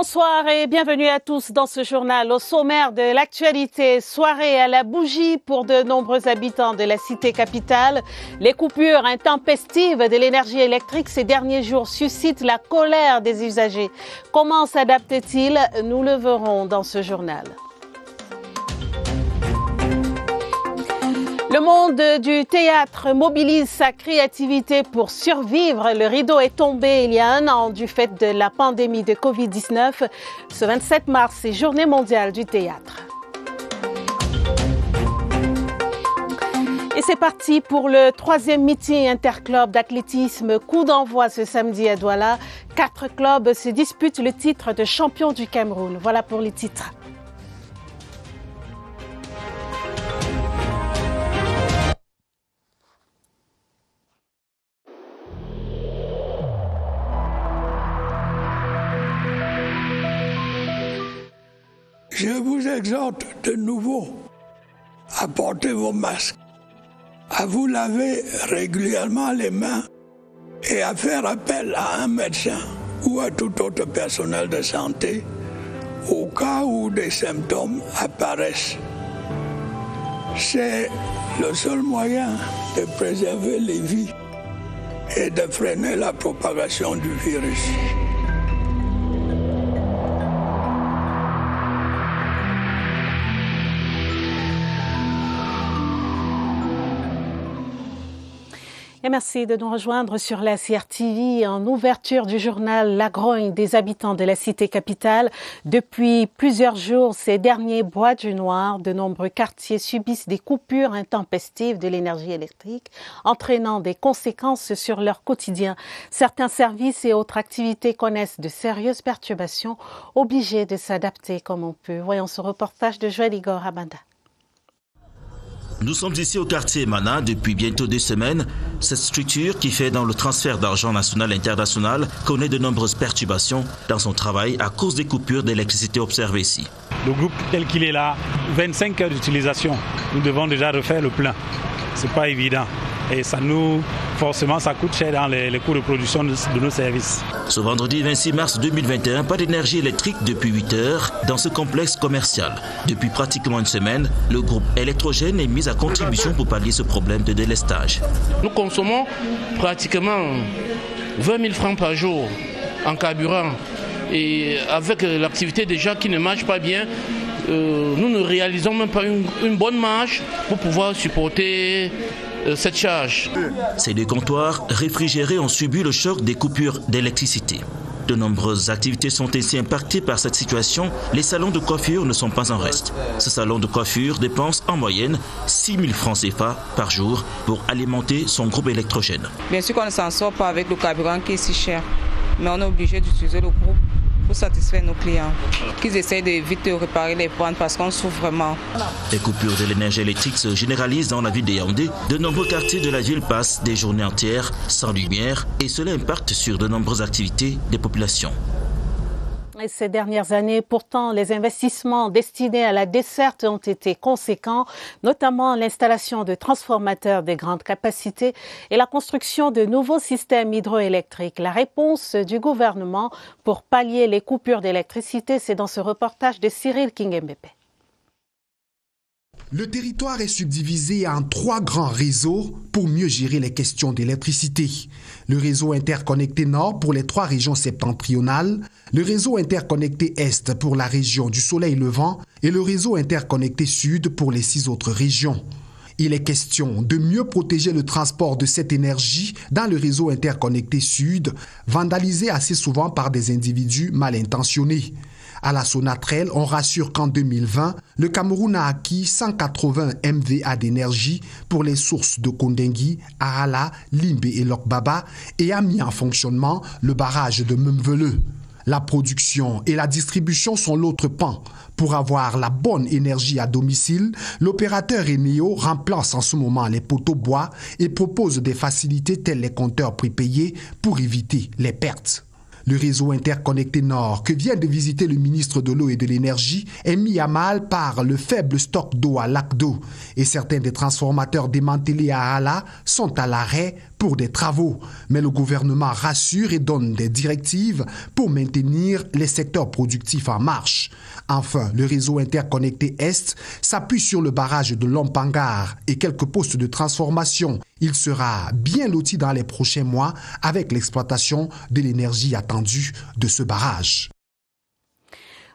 Bonsoir et bienvenue à tous dans ce journal. Au sommaire de l'actualité, soirée à la bougie pour de nombreux habitants de la cité capitale. Les coupures intempestives de l'énergie électrique ces derniers jours suscitent la colère des usagers. Comment s'adaptent-ils? Nous le verrons dans ce journal. Le monde du théâtre mobilise sa créativité pour survivre. Le rideau est tombé il y a un an du fait de la pandémie de Covid-19. Ce 27 mars, c'est Journée mondiale du théâtre. Et c'est parti pour le 3e meeting interclub d'athlétisme. Coup d'envoi ce samedi à Douala. 4 clubs se disputent le titre de champion du Cameroun. Voilà pour les titres. Je vous exhorte de nouveau à porter vos masques, à vous laver régulièrement les mains et à faire appel à un médecin ou à tout autre personnel de santé au cas où des symptômes apparaissent. C'est le seul moyen de préserver les vies et de freiner la propagation du virus. Et merci de nous rejoindre sur la CRTV en ouverture du journal La Grogne des habitants de la cité capitale. Depuis plusieurs jours, ces derniers bois du noir. De nombreux quartiers subissent des coupures intempestives de l'énergie électrique, entraînant des conséquences sur leur quotidien. Certains services et autres activités connaissent de sérieuses perturbations, obligés de s'adapter comme on peut. Voyons ce reportage de Joël Igor Abanda. Nous sommes ici au quartier Mana depuis bientôt 2 semaines. Cette structure qui fait dans le transfert d'argent national et international connaît de nombreuses perturbations dans son travail à cause des coupures d'électricité observées ici. Le groupe tel qu'il est là, 25 heures d'utilisation, nous devons déjà refaire le plein. C'est pas évident. Et ça coûte cher dans les coûts de production de nos services. Ce vendredi 26 mars 2021, pas d'énergie électrique depuis 8 heures dans ce complexe commercial. Depuis pratiquement une semaine, le groupe électrogène est mis à contribution pour pallier ce problème de délestage. Nous consommons pratiquement 20 000 francs par jour en carburant. Et avec l'activité des gens qui ne marchent pas bien, nous ne réalisons même pas une bonne marge pour pouvoir supporter cette charge. Ces 2 comptoirs réfrigérés ont subi le choc des coupures d'électricité. De nombreuses activités sont ainsi impactées par cette situation. Les salons de coiffure ne sont pas en reste. Ce salon de coiffure dépense en moyenne 6 000 francs CFA par jour pour alimenter son groupe électrogène. Bien sûr qu'on ne s'en sort pas avec le carburant qui est si cher, mais on est obligé d'utiliser le groupe pour satisfaire nos clients, qu'ils essayent de vite de réparer les pannes parce qu'on souffre vraiment. Les coupures de l'énergie électrique se généralisent dans la ville de Yaoundé. De nombreux quartiers de la ville passent des journées entières sans lumière et cela impacte sur de nombreuses activités des populations. Et ces dernières années, pourtant, les investissements destinés à la desserte ont été conséquents, notamment l'installation de transformateurs de grande capacité et la construction de nouveaux systèmes hydroélectriques. La réponse du gouvernement pour pallier les coupures d'électricité, c'est dans ce reportage de Cyril Kingembepe. Le territoire est subdivisé en 3 grands réseaux pour mieux gérer les questions d'électricité. Le réseau interconnecté Nord pour les 3 régions septentrionales, le réseau interconnecté Est pour la région du Soleil Levant et le réseau interconnecté Sud pour les 6 autres régions. Il est question de mieux protéger le transport de cette énergie dans le réseau interconnecté Sud, vandalisé assez souvent par des individus mal intentionnés. À la Sonatrel, on rassure qu'en 2020, le Cameroun a acquis 180 MVA d'énergie pour les sources de Kondengui, Arala, Limbe et Lokbaba et a mis en fonctionnement le barrage de Memveleu. La production et la distribution sont l'autre pan. Pour avoir la bonne énergie à domicile, l'opérateur Eneo remplace en ce moment les poteaux bois et propose des facilités telles les compteurs prépayés pour éviter les pertes. Le réseau interconnecté Nord, que vient de visiter le ministre de l'Eau et de l'Énergie, est mis à mal par le faible stock d'eau à lac d'eau. Et certains des transformateurs démantelés à Ala sont à l'arrêt pour des travaux. Mais le gouvernement rassure et donne des directives pour maintenir les secteurs productifs en marche. Enfin, le réseau interconnecté Est s'appuie sur le barrage de Lompangar et quelques postes de transformation. Il sera bien loti dans les prochains mois avec l'exploitation de l'énergie attendue de ce barrage.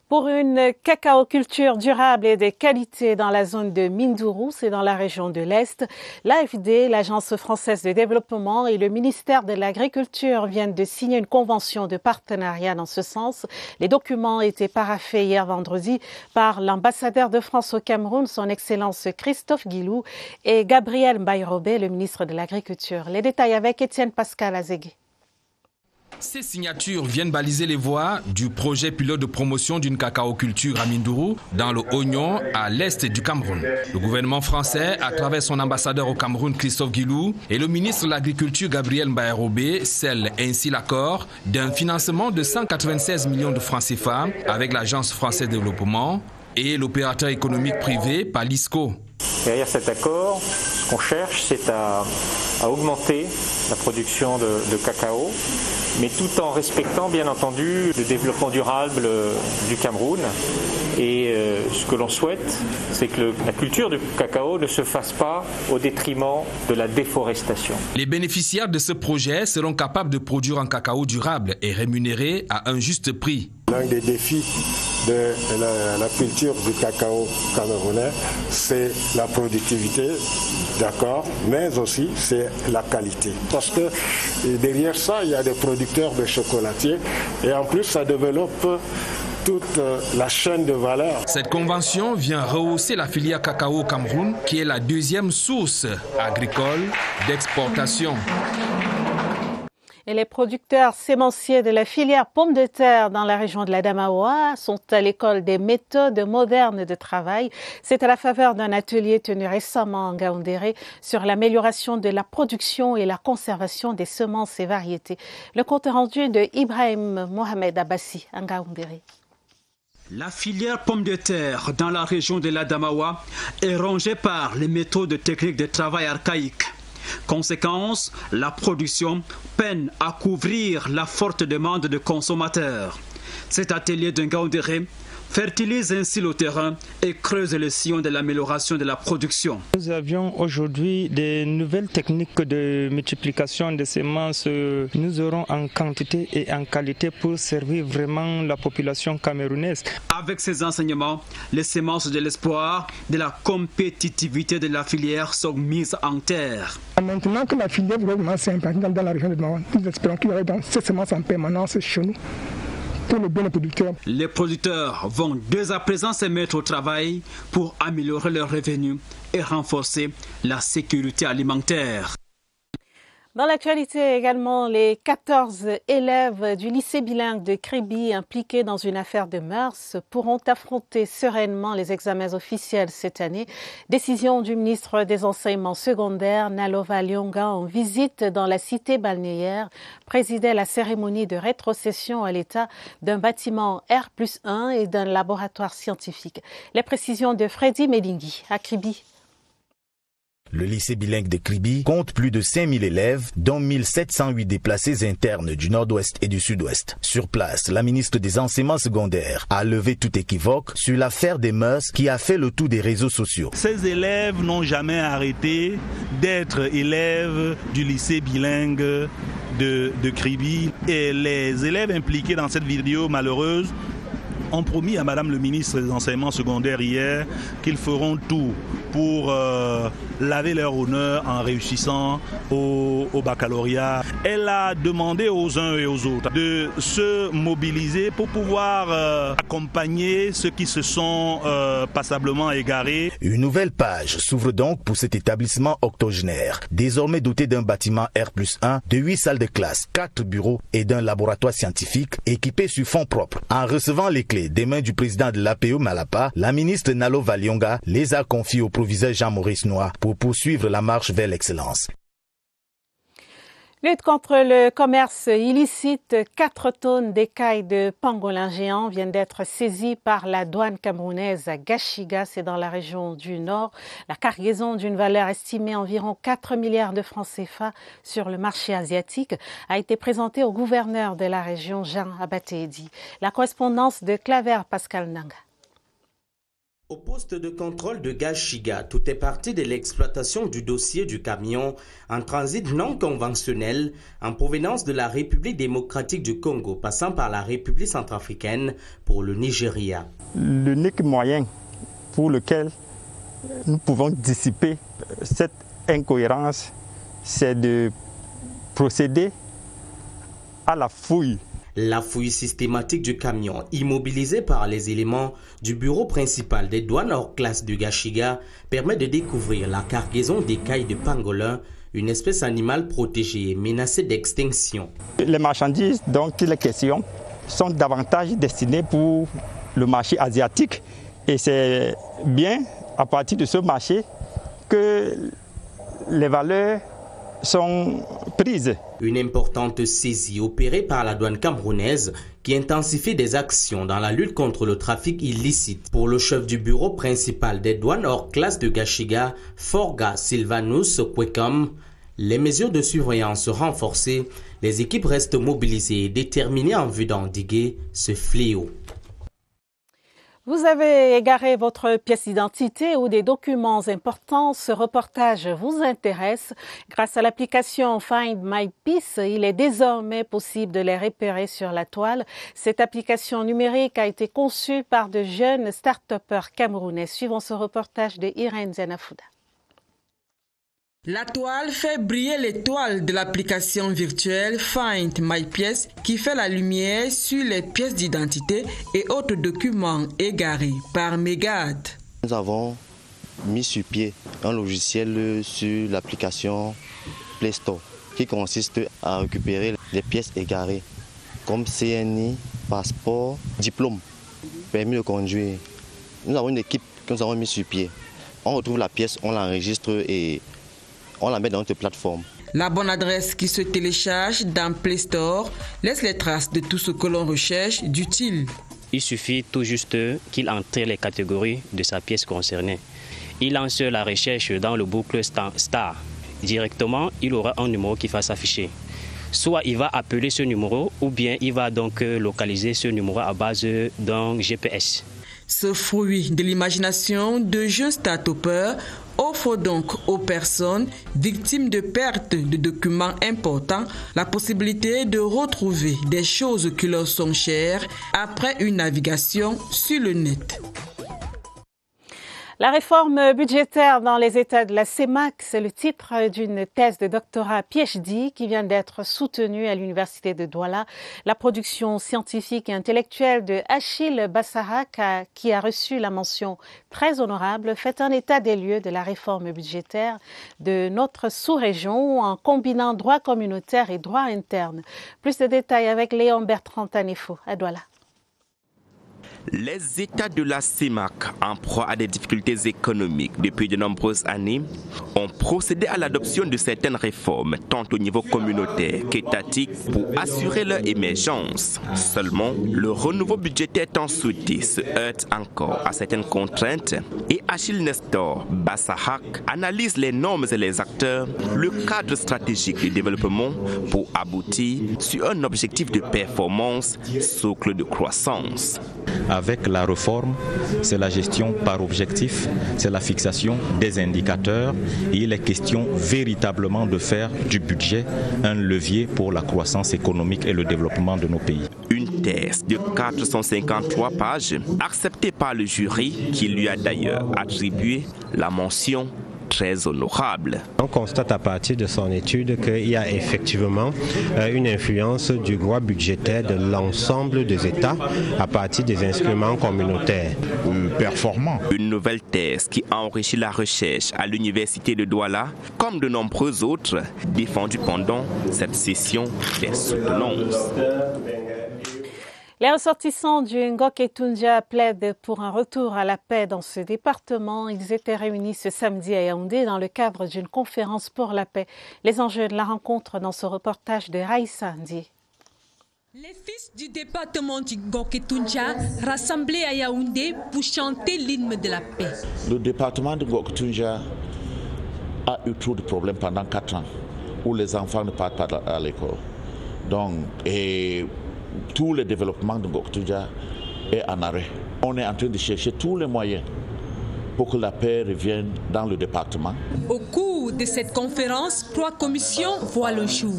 Pour une cacaoculture durable et de qualité dans la zone de Mindourou, c'est dans la région de l'Est, l'AFD, l'Agence française de développement et le ministère de l'Agriculture viennent de signer une convention de partenariat dans ce sens. Les documents étaient paraphés hier vendredi par l'ambassadeur de France au Cameroun, son Excellence Christophe Guilou, et Gabriel Mbaye-Robé, le ministre de l'Agriculture. Les détails avec Étienne Pascal Azégué. Ces signatures viennent baliser les voies du projet pilote de promotion d'une cacaoculture à Mindourou, dans le Oignon, à l'est du Cameroun. Le gouvernement français, à travers son ambassadeur au Cameroun, Christophe Guilou, et le ministre de l'Agriculture, Gabriel Mbaye-Robé, scellent ainsi l'accord d'un financement de 196 millions de francs CFA avec l'Agence française de développement et l'opérateur économique privé Palisco. Derrière cet accord, ce qu'on cherche, c'est à augmenter la production de cacao, mais tout en respectant bien entendu le développement durable du Cameroun. Et ce que l'on souhaite, c'est que la culture du cacao ne se fasse pas au détriment de la déforestation. Les bénéficiaires de ce projet seront capables de produire un cacao durable et rémunéré à un juste prix. L'un des défis de la culture du cacao camerounais, c'est la productivité, d'accord, mais aussi c'est la qualité. Parce que derrière ça, il y a des producteurs de chocolatiers et en plus ça développe toute la chaîne de valeur. Cette convention vient rehausser la filière cacao au Cameroun, qui est la deuxième source agricole d'exportation. Et les producteurs sémenciers de la filière pommes de terre dans la région de l'Adamaoua sont à l'école des méthodes modernes de travail. C'est à la faveur d'un atelier tenu récemment en Ngaoundéré sur l'amélioration de la production et la conservation des semences et variétés. Le compte rendu de Ibrahim Mohamed Abbassi en Ngaoundéré. La filière pommes de terre dans la région de l'Adamaoua est rongée par les méthodes techniques de travail archaïques. Conséquence, la production peine à couvrir la forte demande de consommateurs. Cet atelier de Ngaoundéré fertilise ainsi le terrain et creuse le sillon de l'amélioration de la production. Nous avions aujourd'hui des nouvelles techniques de multiplication des semences. Nous aurons en quantité et en qualité pour servir vraiment la population camerounaise. Avec ces enseignements, les semences de l'espoir de la compétitivité de la filière sont mises en terre. Maintenant que la filière vraiment s'implante dans la région de Maouan, nous espérons qu'il y aura ces semences en permanence chez nous. Pour le bien des producteurs. Les producteurs vont dès à présent se mettre au travail pour améliorer leurs revenus et renforcer la sécurité alimentaire. Dans l'actualité également, les 14 élèves du lycée bilingue de Kribi impliqués dans une affaire de mœurs pourront affronter sereinement les examens officiels cette année. Décision du ministre des Enseignements secondaires, Nalova Lyonga, en visite dans la cité balnéaire, présidait la cérémonie de rétrocession à l'État d'un bâtiment R+1 et d'un laboratoire scientifique. Les précisions de Freddy Medingui à Kribi. Le lycée bilingue de Kribi compte plus de 5000 élèves, dont 1708 déplacés internes du nord-ouest et du sud-ouest. Sur place, la ministre des Enseignements secondaires a levé tout équivoque sur l'affaire des mœurs qui a fait le tour des réseaux sociaux. Ces élèves n'ont jamais arrêté d'être élèves du lycée bilingue de Kribi. Et les élèves impliqués dans cette vidéo malheureuse ont promis à Madame le ministre des Enseignements secondaires hier qu'ils feront tout pour laver leur honneur en réussissant au baccalauréat. Elle a demandé aux uns et aux autres de se mobiliser pour pouvoir accompagner ceux qui se sont passablement égarés. Une nouvelle page s'ouvre donc pour cet établissement octogénaire, désormais doté d'un bâtiment R+1, de 8 salles de classe, 4 bureaux et d'un laboratoire scientifique équipé sur fonds propres. En recevant les clés des mains du président de l'APO Malapa, la ministre Nalova Lyonga les a confiées au proviseur Jean-Maurice Noir pour poursuivre la marche vers l'excellence. Lutte contre le commerce illicite, 4 tonnes d'écailles de pangolin géant viennent d'être saisies par la douane camerounaise à Gashiga, c'est dans la région du Nord. La cargaison d'une valeur estimée à environ 4 milliards de francs CFA sur le marché asiatique a été présentée au gouverneur de la région, Jean Abatédi. La correspondance de Claver Pascal Nanga. Au poste de contrôle de Gashiga, tout est parti de l'exploitation du dossier du camion en transit non conventionnel en provenance de la République démocratique du Congo, passant par la République centrafricaine pour le Nigeria. L'unique moyen pour lequel nous pouvons dissiper cette incohérence, c'est de procéder à la fouille. La fouille systématique du camion, immobilisé par les éléments du bureau principal des douanes hors classe de Gashiga, permet de découvrir la cargaison d'écailles de pangolin, une espèce animale protégée et menacée d'extinction. Les marchandises dont il est question sont davantage destinées pour le marché asiatique et c'est bien à partir de ce marché que les valeurs sont prises. Une importante saisie opérée par la douane camerounaise qui intensifie des actions dans la lutte contre le trafic illicite. Pour le chef du bureau principal des douanes hors classe de Gashiga, Forga Sylvanus Kwekam, les mesures de surveillance renforcées, les équipes restent mobilisées et déterminées en vue d'endiguer ce fléau. Vous avez égaré votre pièce d'identité ou des documents importants, ce reportage vous intéresse. Grâce à l'application Find My Piece, il est désormais possible de les repérer sur la toile. Cette application numérique a été conçue par de jeunes start-upers camerounais. Suivons ce reportage de Irène Zenafouda. La toile fait briller l'étoile de l'application virtuelle Find My Piece qui fait la lumière sur les pièces d'identité et autres documents égarés par Megad. Nous avons mis sur pied un logiciel sur l'application Play Store qui consiste à récupérer les pièces égarées comme CNI, passeport, diplôme, permis de conduire. Nous avons une équipe que nous avons mis sur pied. On retrouve la pièce, on l'enregistre et on la met dans notre plateforme. La bonne adresse qui se télécharge dans Play Store laisse les traces de tout ce que l'on recherche d'utile. Il suffit tout juste qu'il entre les catégories de sa pièce concernée. Il lance la recherche dans le boucle Star. Directement, il aura un numéro qui va s'afficher. Soit il va appeler ce numéro ou bien il va donc localiser ce numéro à base d'un GPS. Ce fruit de l'imagination de jeunes start-upers offre donc aux personnes victimes de perte de documents importants la possibilité de retrouver des choses qui leur sont chères après une navigation sur le net. La réforme budgétaire dans les États de la CEMAC, c'est le titre d'une thèse de doctorat PhD qui vient d'être soutenue à l'Université de Douala. La production scientifique et intellectuelle de Achille Bassahak, qui a reçu la mention très honorable, fait un état des lieux de la réforme budgétaire de notre sous-région en combinant droit communautaire et droit interne. Plus de détails avec Léon Bertrand Tanefo à Douala. Les États de la CEMAC, en proie à des difficultés économiques depuis de nombreuses années, ont procédé à l'adoption de certaines réformes, tant au niveau communautaire qu'étatique, pour assurer leur émergence. Seulement, le renouveau budgétaire tant souhaité se heurte encore à certaines contraintes et Achille Nestor Bassahak analyse les normes et les acteurs, le cadre stratégique du développement pour aboutir sur un objectif de performance, socle de croissance. Avec la réforme, c'est la gestion par objectif, c'est la fixation des indicateurs et il est question véritablement de faire du budget un levier pour la croissance économique et le développement de nos pays. Une thèse de 453 pages acceptée par le jury qui lui a d'ailleurs attribué la mention très honorable. On constate à partir de son étude qu'il y a effectivement une influence du droit budgétaire de l'ensemble des États à partir des instruments communautaires. Performants. Une nouvelle thèse qui enrichit la recherche à l'Université de Douala, comme de nombreux autres, défendus pendant cette session des soutenances. Les ressortissants du Ngok-Etundia plaident pour un retour à la paix dans ce département. Ils étaient réunis ce samedi à Yaoundé dans le cadre d'une conférence pour la paix. Les enjeux de la rencontre dans ce reportage de Raïssa Ndié. Les fils du département du Ngok-Etundia rassemblés à Yaoundé pour chanter l'hymne de la paix. Le département du Ngok-Etundia a eu trop de problèmes pendant 4 ans où les enfants ne partent pas à l'école. Donc, tout le développement de Ngok-Etundia est en arrêt. On est en train de chercher tous les moyens pour que la paix revienne dans le département. Au cours de cette conférence, 3 commissions voient le jour.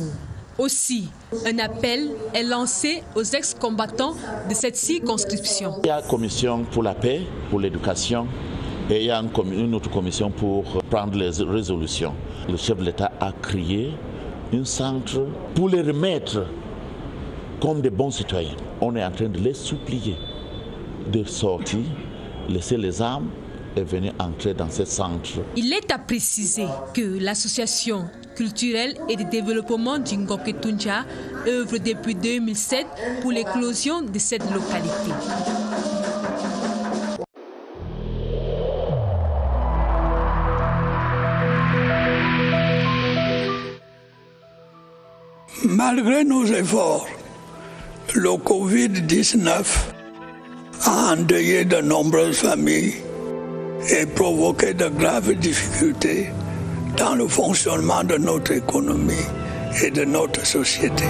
Aussi, un appel est lancé aux ex-combattants de cette circonscription. Il y a une commission pour la paix, pour l'éducation, et il y a une autre commission pour prendre les résolutions. Le chef de l'État a créé un centre pour les remettre comme des bons citoyens. On est en train de les supplier de sortir, laisser les armes et venir entrer dans ce centre. Il est à préciser que l'association culturelle et de développement du Ngok-Etundia œuvre depuis 2007 pour l'éclosion de cette localité. Malgré nos efforts, le Covid-19 a endeuillé de nombreuses familles et provoqué de graves difficultés dans le fonctionnement de notre économie et de notre société.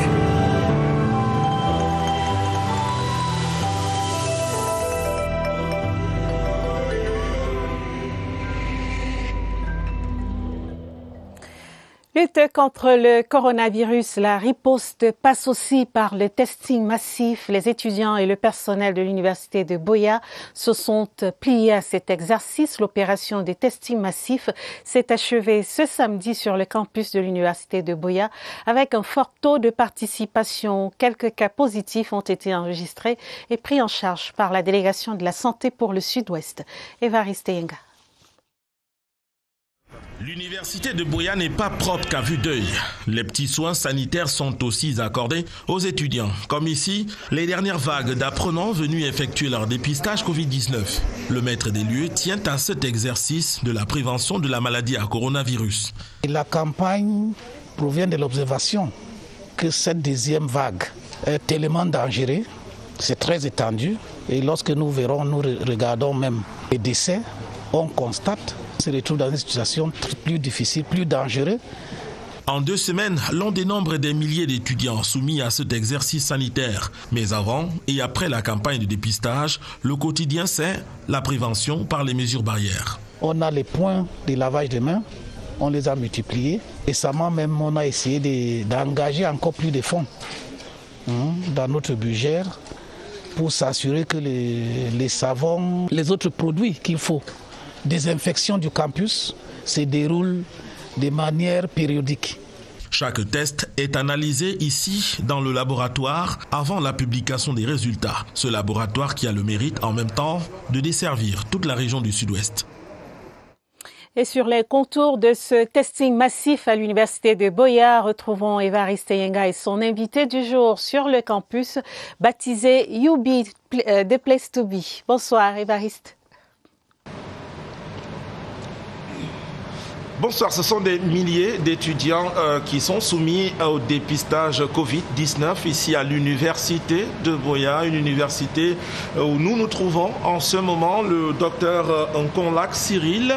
Lutte contre le coronavirus, la riposte passe aussi par le testing massif. Les étudiants et le personnel de l'université de Buea se sont pliés à cet exercice. L'opération des testings massifs s'est achevée ce samedi sur le campus de l'université de Buea avec un fort taux de participation. Quelques cas positifs ont été enregistrés et pris en charge par la délégation de la santé pour le Sud-Ouest. Évariste Yenga. L'université de Buea n'est pas propre qu'à vue d'œil. Les petits soins sanitaires sont aussi accordés aux étudiants. Comme ici, les dernières vagues d'apprenants venus effectuer leur dépistage Covid-19. Le maître des lieux tient à cet exercice de la prévention de la maladie à coronavirus. La campagne provient de l'observation que cette deuxième vague est tellement dangereuse. C'est très étendu. Et lorsque nous regardons même les décès, on constate se retrouve dans une situation plus difficile, plus dangereuse. En 2 semaines, l'on dénombre des milliers d'étudiants soumis à cet exercice sanitaire. Mais avant et après la campagne de dépistage, le quotidien, c'est la prévention par les mesures barrières. On a les points de lavage de mains, on les a multipliés. Récemment même, on a essayé d'engager encore plus de fonds dans notre budget pour s'assurer que les savons, les autres produits qu'il faut, désinfection du campus se déroule de manière périodique. Chaque test est analysé ici dans le laboratoire avant la publication des résultats. Ce laboratoire qui a le mérite en même temps de desservir toute la région du Sud-Ouest. Et sur les contours de ce testing massif à l'université de Buea, retrouvons Évariste Yenga et son invité du jour sur le campus, baptisé UB, The Place to Be. Bonsoir Évariste. Bonsoir, ce sont des milliers d'étudiants qui sont soumis au dépistage Covid-19 ici à l'université de Buea, une université où nous nous trouvons en ce moment. Le docteur Nkonlak Cyril,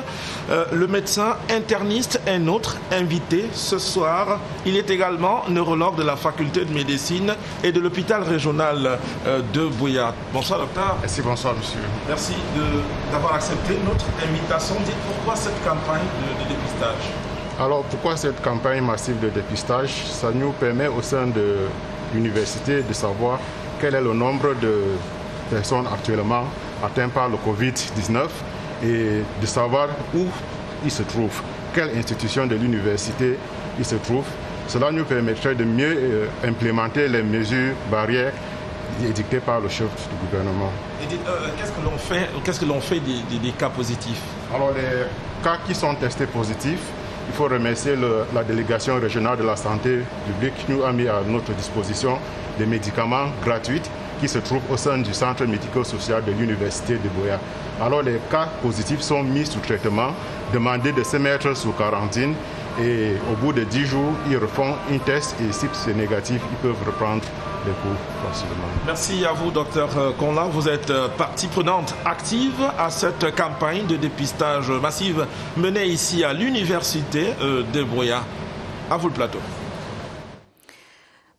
le médecin interniste, est notre invité ce soir. Il est également neurologue de la faculté de médecine et de l'hôpital régional de Buea. Bonsoir docteur. Merci, bonsoir monsieur. Merci d'avoir accepté notre invitation. Dites pourquoi cette campagne de dépistage? Alors pourquoi cette campagne massive de dépistage? Ça nous permet au sein de l'université de savoir quel est le nombre de personnes actuellement atteintes par le Covid-19 et de savoir où ils se trouvent, quelle institution de l'université ils se trouvent. Cela nous permettrait de mieux implémenter les mesures barrières édictées par le chef du gouvernement. Et qu'est-ce que l'on fait des cas positifs? Alors les cas qui sont testés positifs, Il faut remercier la délégation régionale de la santé publique qui nous a mis à notre disposition des médicaments gratuits qui se trouvent au sein du centre médico-social de l'Université de Buea. Alors les cas positifs sont mis sous traitement, demandés de se mettre sous quarantaine et au bout de 10 jours, ils refont un test et si c'est négatif, ils peuvent reprendre les cours facilement. Merci à vous, Dr Conla. Vous êtes partie prenante active à cette campagne de dépistage massive menée ici à l'Université de Buea. À vous le plateau.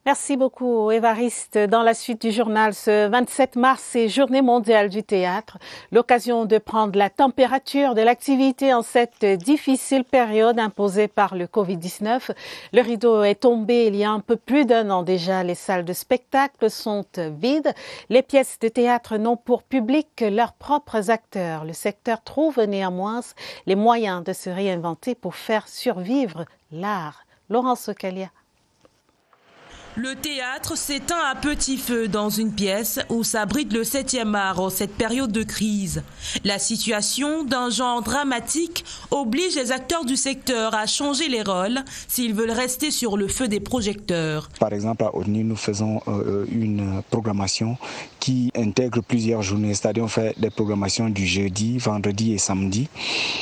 Merci beaucoup, Évariste. Dans la suite du journal, ce 27 mars, c'est Journée mondiale du théâtre. L'occasion de prendre la température de l'activité en cette difficile période imposée par le Covid-19. Le rideau est tombé il y a un peu plus d'un an déjà. Les salles de spectacle sont vides. Les pièces de théâtre n'ont pour public que leurs propres acteurs. Le secteur trouve néanmoins les moyens de se réinventer pour faire survivre l'art. Laurence Ocalia. Le théâtre s'éteint à petit feu dans une pièce où s'abrite le 7e art en cette période de crise. La situation, d'un genre dramatique, oblige les acteurs du secteur à changer les rôles s'ils veulent rester sur le feu des projecteurs. Par exemple, à ONU, nous faisons une programmation qui intègre plusieurs journées, c'est-à-dire on fait des programmations du jeudi, vendredi et samedi,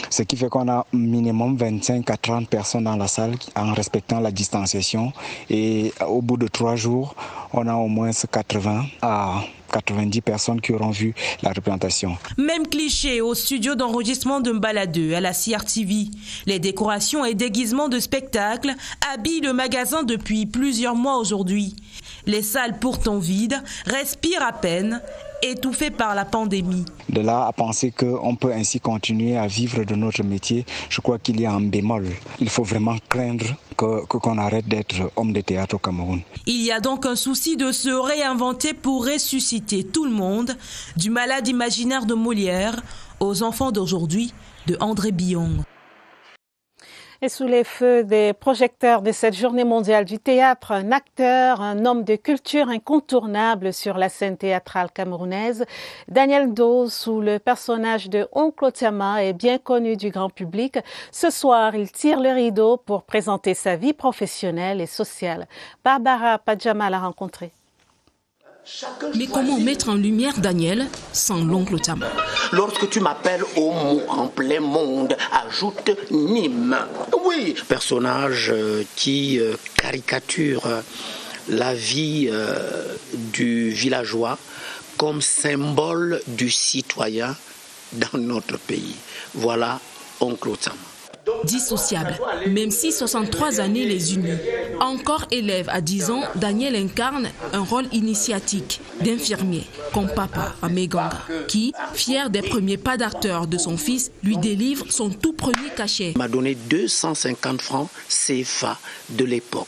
ce qui fait qu'on a minimum 25 à 30 personnes dans la salle en respectant la distanciation et au bout de 3 jours, on a au moins 80 à 90 personnes qui auront vu la représentation. Même cliché au studio d'enregistrement de Mbaladeux à la CRTV. Les décorations et déguisements de spectacles habillent le magasin depuis plusieurs mois aujourd'hui. Les salles pourtant vides respirent à peine, étouffées par la pandémie. De là à penser qu'on peut ainsi continuer à vivre de notre métier, je crois qu'il y a un bémol. Il faut vraiment craindre qu'on arrête d'être homme de théâtre au Cameroun. Il y a donc un souci de se réinventer pour ressusciter tout le monde, du malade imaginaire de Molière aux enfants d'aujourd'hui de André Billon. Et sous les feux des projecteurs de cette journée mondiale du théâtre, un acteur, un homme de culture incontournable sur la scène théâtrale camerounaise, Daniel Doe, sous le personnage de Oncle Otiama, est bien connu du grand public. Ce soir, il tire le rideau pour présenter sa vie professionnelle et sociale. Barbara Padjama l'a rencontré. Mais comment mettre en lumière Daniel sans l'oncle Otiama? Lorsque tu m'appelles au mot en plein monde, ajoute Nîmes. Oui, personnage qui caricature la vie du villageois comme symbole du citoyen dans notre pays. Voilà oncle Otiama. Dissociable, même si 63 années les unit. Encore élève à 10 ans, Daniel incarne un rôle initiatique d'infirmier, comme papa à Meganga, qui, fier des premiers pas d'acteur de son fils, lui délivre son tout premier cachet. Il m'a donné 250 francs CFA de l'époque.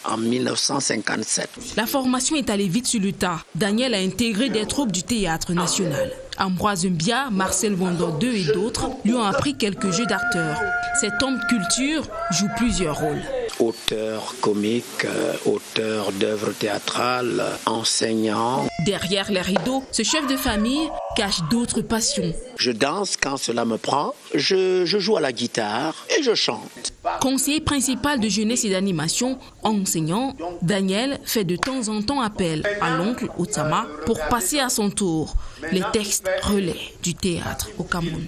En 1957. La formation est allée vite sur le tas. Daniel a intégré des troupes du théâtre national. Ambroise Mbia, Marcel Wando II et d'autres lui ont appris quelques jeux d'acteurs. Cet homme de culture joue plusieurs rôles. Auteur comique, auteur d'œuvres théâtrales, enseignant. Derrière les rideaux, ce chef de famille cache d'autres passions. Je danse quand cela me prend, je joue à la guitare et je chante. Conseiller principal de jeunesse et d'animation, enseignant, Daniel fait de temps en temps appel à l'oncle Otiama pour passer à son tour les textes relais du théâtre au Cameroun.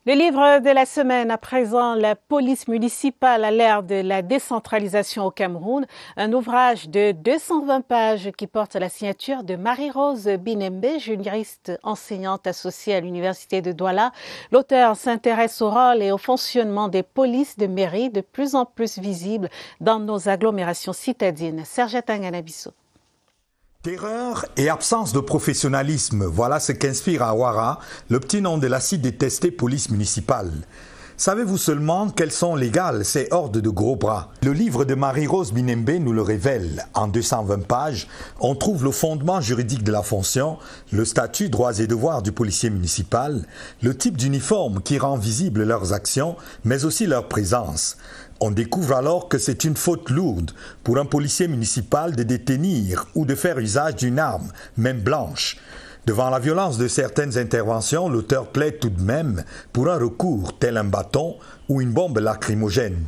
Le livre de la semaine à présent, la police municipale à l'ère de la décentralisation au Cameroun, un ouvrage de 220 pages qui porte la signature de Marie-Rose Binembe, juriste enseignante associée à l'université de Douala. L'auteur s'intéresse au rôle et au fonctionnement des polices de mairie de plus en plus visibles dans nos agglomérations citadines. Serge Tanganabiso. Terreur et absence de professionnalisme, voilà ce qu'inspire à Ouara le petit nom de la si détestée police municipale. Savez-vous seulement quelles sont légales ces hordes de gros bras? Le livre de Marie-Rose Binembe nous le révèle. En 220 pages, on trouve le fondement juridique de la fonction, le statut, droits et devoirs du policier municipal, le type d'uniforme qui rend visible leurs actions, mais aussi leur présence. On découvre alors que c'est une faute lourde pour un policier municipal de détenir ou de faire usage d'une arme, même blanche. Devant la violence de certaines interventions, l'auteur plaide tout de même pour un recours tel un bâton ou une bombe lacrymogène.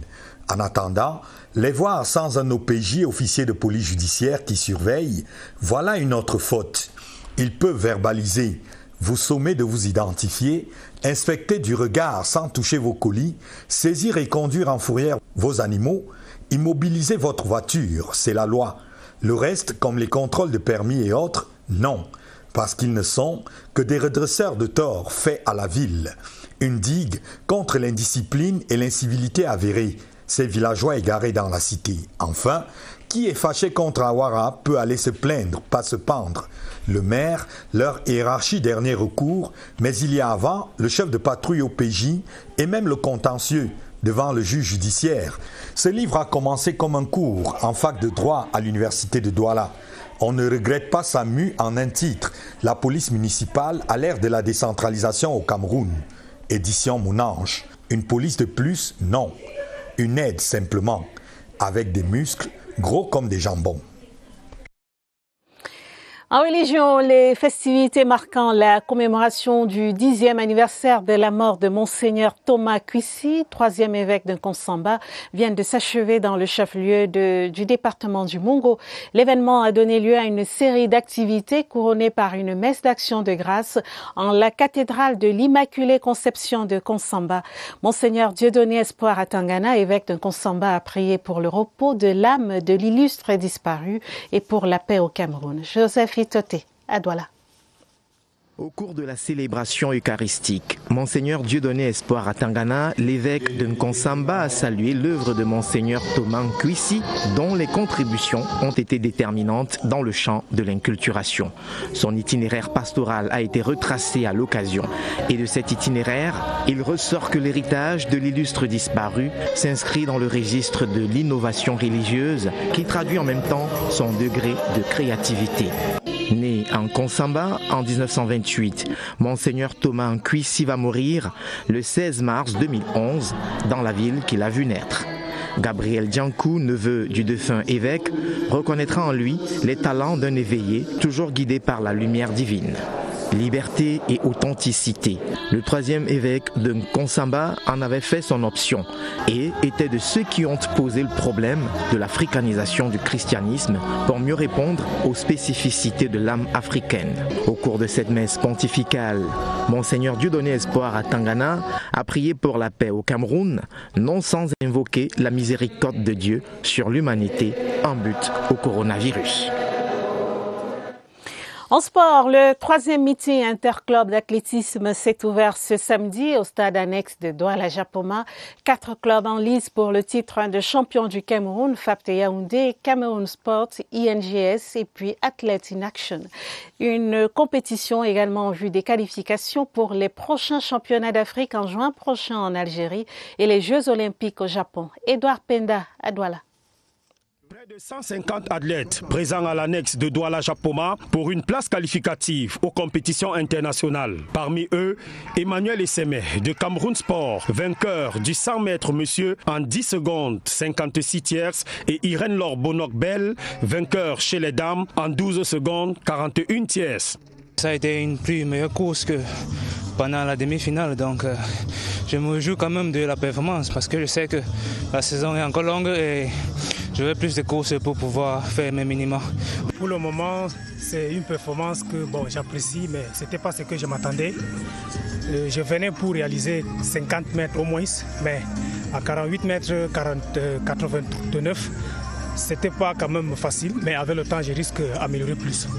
En attendant, les voir sans un OPJ, officier de police judiciaire qui surveille, voilà une autre faute. Ils peuvent verbaliser, vous sommer de vous identifier, inspecter du regard sans toucher vos colis, saisir et conduire en fourrière vos animaux, immobiliser votre voiture, c'est la loi. Le reste, comme les contrôles de permis et autres, non, parce qu'ils ne sont que des redresseurs de tort faits à la ville. Une digue contre l'indiscipline et l'incivilité avérée, ces villageois égarés dans la cité. Enfin, qui est fâché contre Awara peut aller se plaindre, pas se pendre. Le maire, leur hiérarchie dernier recours, mais il y a avant le chef de patrouille au PJ et même le contentieux devant le juge judiciaire. Ce livre a commencé comme un cours en fac de droit à l'université de Douala. On ne regrette pas sa mue en un titre, la police municipale à l'ère de la décentralisation au Cameroun. Édition Monange. Une police de plus? Non. Une aide simplement, avec des muscles gros comme des jambons. En religion, les festivités marquant la commémoration du 10e anniversaire de la mort de Monseigneur Thomas Kwisi, 3e évêque de Nkonsamba, viennent de s'achever dans le chef-lieu du département du Mongo. L'événement a donné lieu à une série d'activités couronnées par une messe d'action de grâce en la cathédrale de l'Immaculée Conception de Nkonsamba. Monseigneur Dieudonné Espoir Atangana, évêque de Nkonsamba, a prié pour le repos de l'âme de l'illustre disparu et pour la paix au Cameroun. Joseph Itoté, à Douala. Au cours de la célébration eucharistique, Monseigneur Dieudonné Espoir Atangana, l'évêque de Nkonsamba, a salué l'œuvre de Monseigneur Thomas Kwisi, dont les contributions ont été déterminantes dans le champ de l'inculturation. Son itinéraire pastoral a été retracé à l'occasion. Et de cet itinéraire, il ressort que l'héritage de l'illustre disparu s'inscrit dans le registre de l'innovation religieuse qui traduit en même temps son degré de créativité. Né en Nkonsamba en 1928, Monseigneur Thomas Kwisi va mourir le 16 mars 2011 dans la ville qu'il a vu naître. Gabriel Diankou, neveu du défunt évêque, reconnaîtra en lui les talents d'un éveillé toujours guidé par la lumière divine. Liberté et authenticité. Le 3e évêque de Nkonsamba en avait fait son option et était de ceux qui ont posé le problème de l'africanisation du christianisme pour mieux répondre aux spécificités de l'âme africaine. Au cours de cette messe pontificale, Monseigneur Dieudonné Espoir Atangana a prié pour la paix au Cameroun, non sans invoquer la miséricorde de Dieu sur l'humanité en but au coronavirus. En sport, le 3e meeting interclub d'athlétisme s'est ouvert ce samedi au stade annexe de Douala-Japoma. 4 clubs en lice pour le titre de champion du Cameroun, FAPT Yaoundé, Cameroun Sport, INGS et puis Athlete in Action. Une compétition également en vue des qualifications pour les prochains championnats d'Afrique en juin prochain en Algérie et les Jeux olympiques au Japon. Edouard Penda à Douala. Près de 150 athlètes présents à l'annexe de Douala-Japoma pour une place qualificative aux compétitions internationales. Parmi eux, Emmanuel Essemé de Cameroun Sport, vainqueur du 100 mètres monsieur en 10 secondes 56 tierces, et Irène Laure Bonnoc-Bell, vainqueur chez les dames en 12 secondes 41 tierces. Ça a été une plus meilleure course que pendant la demi-finale, donc je me réjouis quand même de la performance parce que je sais que la saison est encore longue et j'aurai plus de courses pour pouvoir faire mes minima. Pour le moment, c'est une performance que j'apprécie, mais ce n'était pas ce que je m'attendais. Je venais pour réaliser 50 mètres au moins, mais à 48 mètres 89, ce n'était pas quand même facile, mais avec le temps, je risque d'améliorer plus.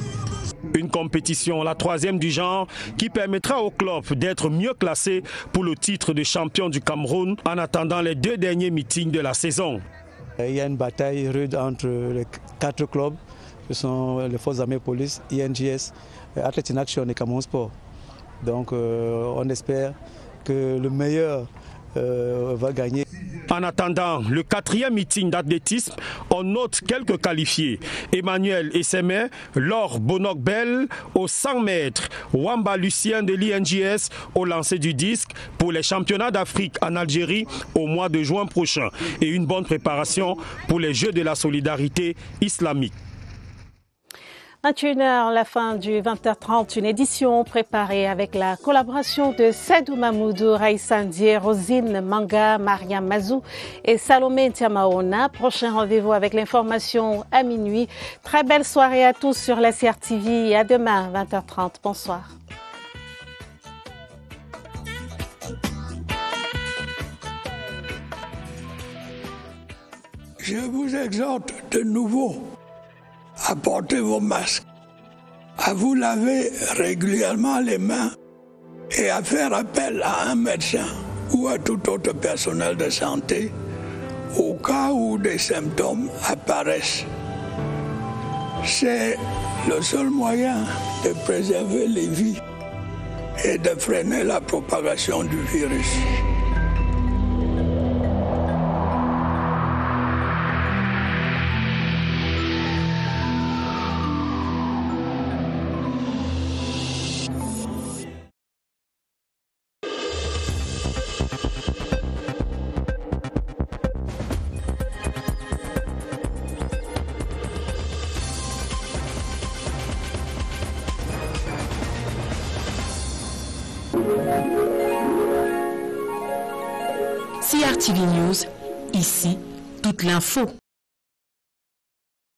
Une compétition, la 3e du genre, qui permettra au club d'être mieux classé pour le titre de champion du Cameroun en attendant les 2 derniers meetings de la saison. Il y a une bataille rude entre les 4 clubs, qui sont les Forces armées police, INGS, Athlete in Action et Cameroun Sport. Donc on espère que le meilleur va gagner. En attendant le 4e meeting d'athlétisme, on note quelques qualifiés. Emmanuel Essemé, Laure Bonnoc-Bell au 100 mètres, Wamba Lucien de l'INGS au lancer du disque pour les championnats d'Afrique en Algérie au mois de juin prochain et une bonne préparation pour les Jeux de la solidarité islamique. 21h, la fin du 20h30, une édition préparée avec la collaboration de Sedou Mamoudou, Raïssa Ndié, Rosine Manga, Mariam Mazou et Salomé Tiamaona. Prochain rendez-vous avec l'information à minuit. Très belle soirée à tous sur la CRTV et à demain, 20h30. Bonsoir. Je vous exhorte de nouveau à porter vos masques, à vous laver régulièrement les mains et à faire appel à un médecin ou à tout autre personnel de santé au cas où des symptômes apparaissent. C'est le seul moyen de préserver les vies et de freiner la propagation du virus. CRTV News, ici, toute l'info.